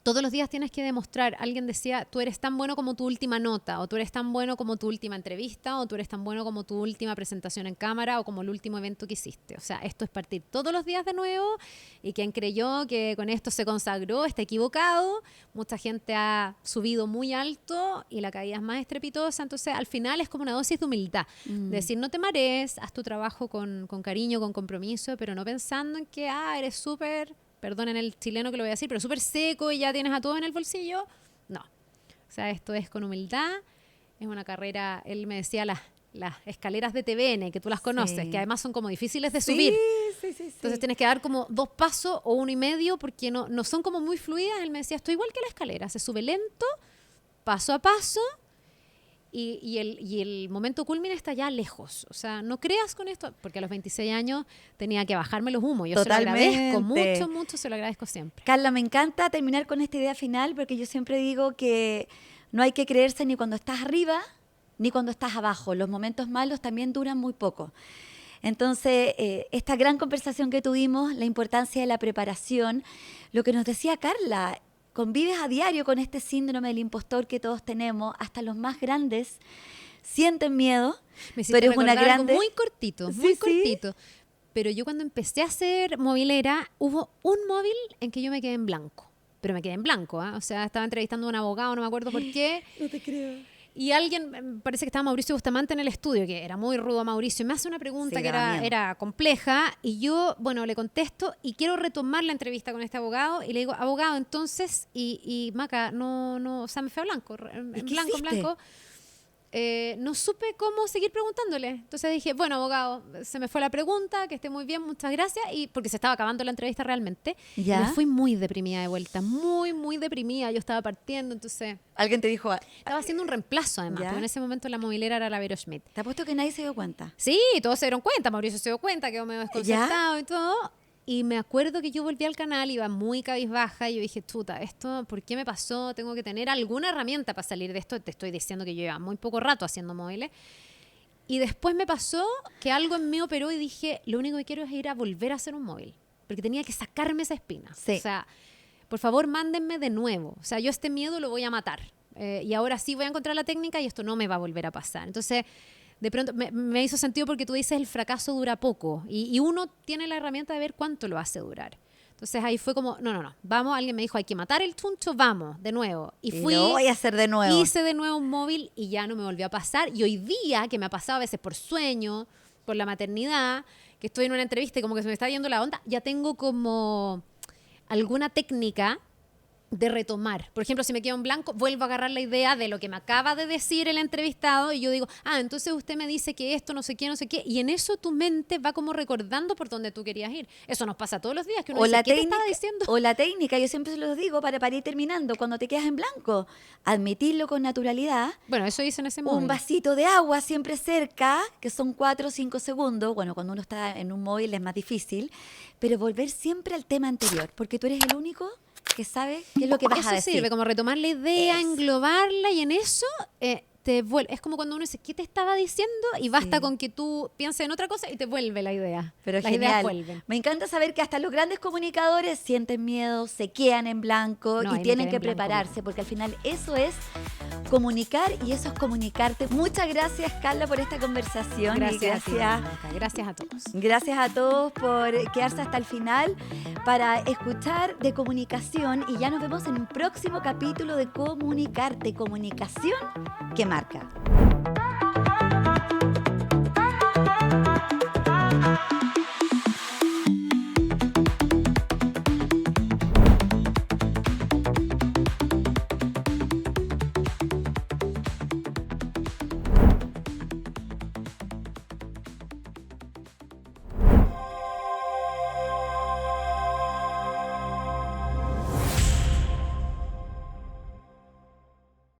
todos los días tienes que demostrar. Alguien decía, tú eres tan bueno como tu última nota, o tú eres tan bueno como tu última entrevista, o tú eres tan bueno como tu última presentación en cámara, o como el último evento que hiciste. O sea, esto es partir todos los días de nuevo, y quien creyó que con esto se consagró está equivocado. Mucha gente ha subido muy alto y la caída es más estrepitosa. Entonces, al final es como una dosis de humildad. Decir, no te marees, haz tu trabajo con cariño, con compromiso, pero no pensando en que, eres súper... perdonen el chileno que lo voy a decir, pero súper seco y ya tienes a todo en el bolsillo. No. O sea, esto es con humildad, es una carrera, él me decía las escaleras de TVN, que tú las conoces, que además son como difíciles de subir. Sí. Entonces tienes que dar como 2 pasos o 1 y medio porque no son como muy fluidas. Él me decía, esto igual que la escalera, se sube lento, paso a paso, y el momento culmine está ya lejos. O sea, no creas con esto, porque a los 26 años tenía que bajarme los humos. Yo Totalmente. se lo agradezco mucho, se lo agradezco siempre. Carla, me encanta terminar con esta idea final porque yo siempre digo que no hay que creerse ni cuando estás arriba ni cuando estás abajo. Los momentos malos también duran muy poco. Entonces, esta gran conversación que tuvimos, la importancia de la preparación, lo que nos decía Carla, convives a diario con este síndrome del impostor que todos tenemos, hasta los más grandes sienten miedo. Me hiciste Tú eres una recordar algo grande. muy cortito, Sí, muy sí. cortito. Pero yo cuando empecé a ser movilera, hubo un móvil en que yo me quedé en blanco. Pero me quedé en blanco, O sea, estaba entrevistando a un abogado, no me acuerdo por qué. No te creo. Y alguien, parece que estaba Mauricio Bustamante en el estudio, que era muy rudo Mauricio, y me hace una pregunta Sí, que daba miedo. era compleja, y yo, bueno, le contesto, y quiero retomar la entrevista con este abogado, y le digo, abogado, entonces, y Maca, no, o sea, me fue a blanco, en ¿Y qué blanco, en hiciste? blanco. No supe cómo seguir preguntándole. Entonces dije, bueno, abogado, se me fue la pregunta, que esté muy bien, muchas gracias, y porque se estaba acabando la entrevista realmente. ¿Ya? Y me fui muy deprimida de vuelta, muy, muy deprimida. Yo estaba partiendo, entonces... Alguien te dijo, Estaba haciendo un reemplazo, además, ¿Ya? porque en ese momento la movilera era la Vero Schmidt. te apuesto que nadie se dio cuenta. Sí, todos se dieron cuenta, Mauricio se dio cuenta, quedó medio desconcertado y todo. Y me acuerdo que yo volví al canal, iba muy cabizbaja, y yo dije, chuta, esto, ¿por qué me pasó? Tengo que tener alguna herramienta para salir de esto. Te estoy diciendo que yo llevaba muy poco rato haciendo móviles. Y después me pasó que algo en mí operó y dije, lo único que quiero es ir a volver a hacer un móvil. Porque tenía que sacarme esa espina. Sí. O sea, por favor, mándenme de nuevo. O sea, yo este miedo lo voy a matar. Y ahora sí voy a encontrar la técnica y esto no me va a volver a pasar. Entonces, de pronto me hizo sentido porque tú dices el fracaso dura poco y uno tiene la herramienta de ver cuánto lo hace durar. Entonces ahí fue como, no, vamos, alguien me dijo, hay que matar el chuncho, vamos, de nuevo. Y fui, lo voy a hacer de nuevo. hice de nuevo un móvil y ya no me volvió a pasar. Y hoy día, que me ha pasado a veces por sueño, por la maternidad, que estoy en una entrevista y como que se me está yendo la onda, ya tengo como alguna técnica de retomar. Por ejemplo, si me quedo en blanco, vuelvo a agarrar la idea de lo que me acaba de decir el entrevistado y yo digo, entonces usted me dice que esto, no sé qué, y en eso tu mente va como recordando por donde tú querías ir. Eso nos pasa todos los días, que uno dice, ¿qué te estaba diciendo? O la técnica, yo siempre se los digo para ir terminando, cuando te quedas en blanco, admitirlo con naturalidad. Bueno, eso hice en ese móvil. Un vasito de agua siempre cerca, que son 4 o 5 segundos. Bueno, cuando uno está en un móvil es más difícil, pero volver siempre al tema anterior, porque tú eres el único que sabe qué es lo que vas a decir. Sirve como retomar la idea, englobarla, y en eso te vuelve. Es como cuando uno dice, ¿qué te estaba diciendo? Y basta con que tú pienses en otra cosa y te vuelve la idea. Pero las genial. ideas vuelven. Me encanta saber que hasta los grandes comunicadores sienten miedo, se quedan en blanco y tienen que prepararse, porque al final eso es comunicar y eso es comunicarte. Muchas gracias, Carla, por esta conversación. Gracias a todos. Gracias a todos por quedarse hasta el final para escuchar de comunicación, y ya nos vemos en un próximo capítulo de Comunicarte, comunicación que marca.